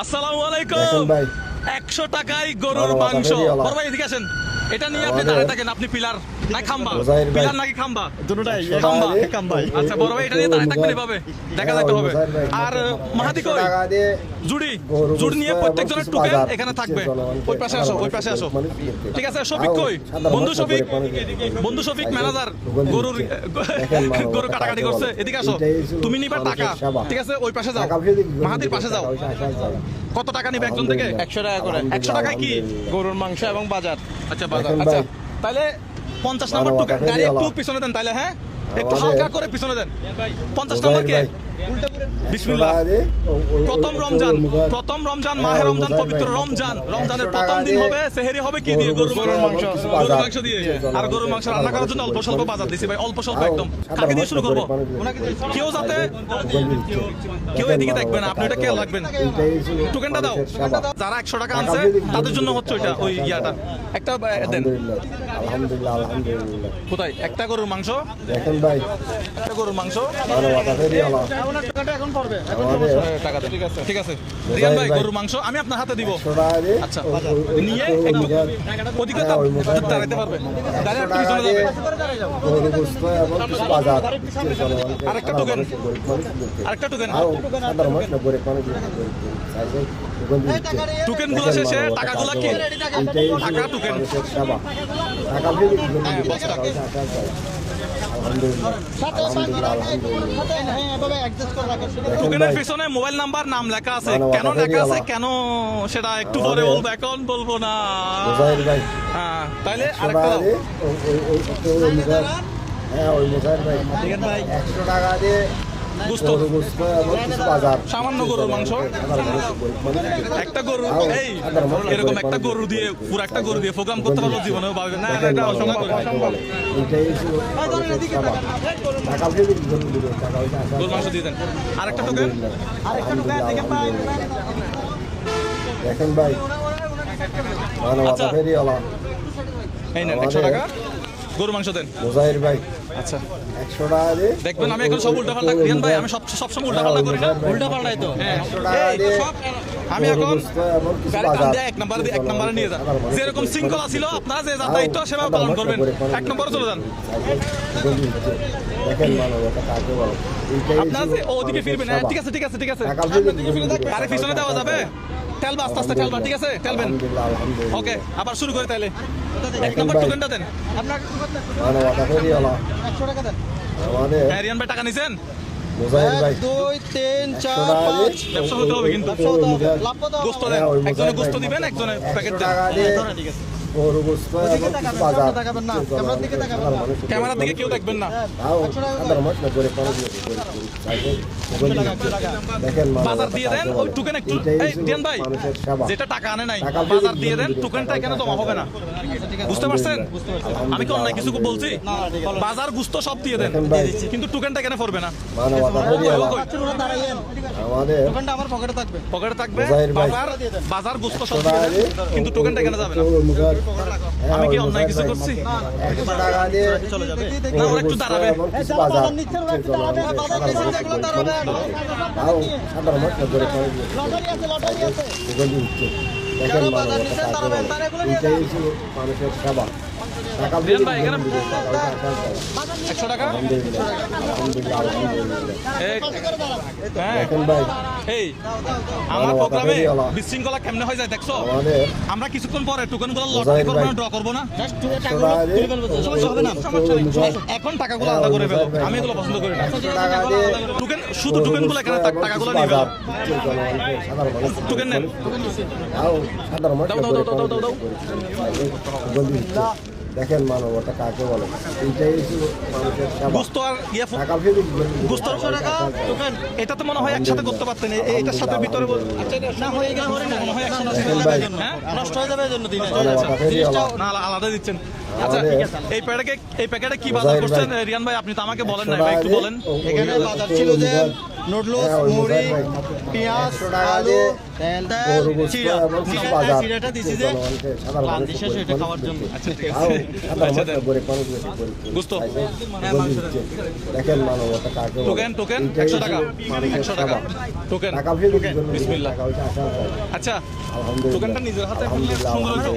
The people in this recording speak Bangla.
আসসালামু আলাইকুম। 100 টাকায় গরুর মাংস। বড় ভাই এদিকে আসেন। এটা নিয়ে আপনি দাঁড়িয়ে থাকেন, আপনি পিলার না খাম্বা? পিলার নাকি খাম্বা? দুটোটাই খাম্বা। আচ্ছা বড় ভাই, এটা নিয়ে দাঁড়িয়ে থাকবেন এভাবে, দেখা যেতে হবে। আর মাহাদি কই? জুড়ি নিয়ে প্রত্যেকজনের টোকেন এখানে থাকবে। ওই পাশে আসো, ওই পাশে আসো। ঠিক আছে, শফিক কই? বন্ধু শফিক ম্যানেজার গরু কাটাকাটি করছে, এদিকে আসো। তুমি নিবা টাকা, ঠিক আছে? ওই পাশে যাও, মাহাদির পাশে যাও। কত টাকা নিবে একজন থেকে? 100 টাকা করে। 100 টাকায় কি? গরুর মাংস এবং বাজার। আচ্ছা বাজার। আচ্ছা তাহলে 50 নম্বর টোকেন। গাড়ি একটু পিছনে দেন তাহলে, হ্যাঁ একটু হালকা করে পিছনে দেন। 50 নম্বর কে? বিসমিল্লাহ। প্রথম রমজান, মাহে রমজান, পবিত্র রমজান। রমজানের প্রথম দিন হবে, সেহরি হবে কি দিয়ে? গরুর মাংস দিয়ে। আর গরুর মাংস রান্না করার জন্য অল্প স্বল্প বাজার দিছি ভাই, অল্প স্বল্প একদম। কাকে দিয়ে শুরু করবো? কেউ যাতে কেউ এদিকে দেখবে না, আপনি এটা খেয়াল রাখবেন। টোকেনটা দাও। যারা 100 টাকা আনছে তাদের জন্য হচ্ছে ওইটা, ওই ইয়াটা একটা দেন। আলহামদুলিল্লাহ আলহামদুলিল্লাহ। কোথায় একটা গরুর মাংস? দেখেন ভাই, একটা গরুর মাংস এখন পড়বে। টাকা দেন। ঠিক আছে রিয়ান ভাই, গরুর মাংস আমি আপনার হাতে দিব। আচ্ছা নিয়ে একটু ওদিকে দাঁড়াইতে পারবে, দাঁড়িয়ে একটু পিছনে যাবে। আরেকটা টোকেন, আরেকটা টোকেন। টোকেন গুলো শেষে টাকাগুলো কি? টাকা টোকেন। টোকেনের পিছনে মোবাইল নাম্বার, নাম লেখা আছে। কেন লেখা আছে, কেন সেটা একটু পরে বলবো, এখন বলবো না। হ্যাঁ তাইলে আরেকটা দাও। 100 টাকা দিয়ে সামান্য গরুর মাংস, একটা গরু, এই এরকম একটা গরু দিয়ে, পুরো একটা গরু দিয়ে প্রোগ্রাম করতে পারবো জীবনে পাবে না, এটা অসম্ভব। গরুর মাংস দিয়ে দেন। আরেকটা টোকেন। দেখেন ভাই, আচ্ছা এই নেন 100 টাকা গরুর মাংস দেন। মুজাহির ভাই, আচ্ছা 100 টাকা দিয়ে দেখবেন আমি এখন সব উল্টা পাল্টা। রিয়ান ভাই আমি সবসময় উল্টা পাল্টা করি না? উল্টা পাল্টাই তো। হ্যাঁ 100 টাকা দিয়ে আমি এখন গাড়ি টান দিয়ে এক নম্বরে নিয়ে যান। যেরকম শৃঙ্খলা ছিল, আপনারা যে যার দায়িত্ব সেভাবে পালন করবেন। 1 নম্বরে চলে যান। দেখেন মানবতা কাকে বলে। আপনারা যে ওদিকে ফিরবেন। হ্যাঁ ঠিক আছে ঠিক আছে ঠিক আছে। আরে পিছনে দেওয়া যাবে? ঠেলবা, আস্তে আস্তে ঠেলবা, ঠিক আছে? ঠেলবেন। ওকে আবার শুরু করে তাইলে 1 নম্বর টোকেনটা দেন। মানবতা ফেরিওয়ালা 100 টাকা দেন। আমাদের হ্যাঁ রিয়ান ভাই টাকা নিছেন? মুজাহির ভাই 2 3 4 5 ব্যবসা হতে হবে কিন্তু। লাভ কত? গোস্ত দেন, একজনে গোস্ত দিবেন, একজনে প্যাকেট দেন। ঠিক আছে। গরু গোস্ত এবং কিছু বাজার তাকাবেন না, ক্যামেরার দিকে তাকাবেন না। ক্যামেরার দিকে কেউ দেখবেন না। তাও সাধারণ মানুষ না করে পানি দিয়ে দেখেন বাজার দিয়ে দেন, ওই টোকেন একটু। এই রিয়ান ভাই যেটা টাকা আনে নাই, বাজার দিয়ে দেন, টোকেনটা এখানে জমা হবে না। বুঝতে পারছেন? আমি কি অন্যায় কিছু বলছি? বাজার গুস্ত সব দিয়ে দেন, কিন্তু টোকেনটা এখানে পড়বে না। মানবতা ফেরিওয়ালা আমাদের দোকানটা আমার পকেটে থাকবে। পকেটে থাকবে। বাজার গুস্ত সব দিয়ে দেন, কিন্তু টোকেনটা এখানে যাবে না। আমি কি অন্যায় কিছু করছি? 100 টাকা দিয়ে চলে যাবে। না ওরা একটু দাঁড়াবে। কিছু বাজার তাও সাধারণ মানুষ না করে পানি দিয়ে দেখেন মানবতা কাকে বলে। এইটাই ছিল মানুষের সেবা। টাকা দিয়ে রিয়ান ভাই এখানে 100 টাকা। আলহামদুলিল্লাহ আলহামদুলিল্লাহ আলহামদুলিল্লাহ। হ্যাঁ দেখেন ভাই, এই আমার প্রোগ্রামে বিশৃঙ্খলা কেমনে হয়ে যায় দেখছো? আমাদের আমরা কিছুক্ষণ পরে টোকেনগুলো লটারি করব না, ড্র করব না? এখন টাকাগুলো আলাদা করে ফেলো, আমি এগুলো পছন্দ করি না। টোকেন শুধু টোকেনগুলো এখানে টাকাগুলো নিয়ে ফেলো। টোকেন নেন। সাধারণ মানুষ দাও দাও দাও দাও দাও। দেখেন মানবতা কাকে বলে। এইটাই ছিল মানুষের সেবা। গুস্ত আর ইয়ে টাকা ফেলে গুস্ত টোকেন এটা তো মনে হয় একসাথে করতে পারতেন, এইটার সাথে ভিতরে না হয়ে গেলে মনে হয় একসাথে হ্যাঁ নষ্ট হয়ে যাবে এজন্য দিন। মানবতা ফেরিওয়ালা না আলাদা দিচ্ছেন। আচ্ছা এই প্যাকেটে কি বাজার করছেন রিয়ান ভাই? আপনি তো আমাকে বলেন না ভাই, একটু বলেন। এখানে বাজার ছিল যে নুডলস, হ্যাঁ, ওই মুড়ি, মুজাহিদ ভাই, পেঁয়াজ, 100 টাকা আলু, দিয়ে তেল, গরু গোশত চিড়া। এবং চিড়া- বাজার চিড়াটা দিছি যে জনগণকে, সাধারণ ক্লান্তি মানুষকে শেষ হয়েছে গরিব খাওয়ার জন্য। মানুষকে। আচ্ছা ঠিক তাও আছে সাধারণ আচ্ছা মানুষ দেন গরিব মানুষ বেশি গরিব গুস্ত। খাইছে, হ্যাঁ, গরিব মাংস দিচ্ছে। দেখেন মানবতা কাকে বলে। টোকেন টোকেন এইটাই 100 টাকা হচ্ছে মানুষের 100 টাকা সেবা। টোকেন টাকা ফেলে কি করবেন? বিসমিল্লাহ। টাকা হইছে আসার পর। আচ্ছা আলহামদুলিল্লাহ। টোকেনটা নিজের হাতে ফেললে আলহামদুলিল্লাহ, সুন্দর হতো।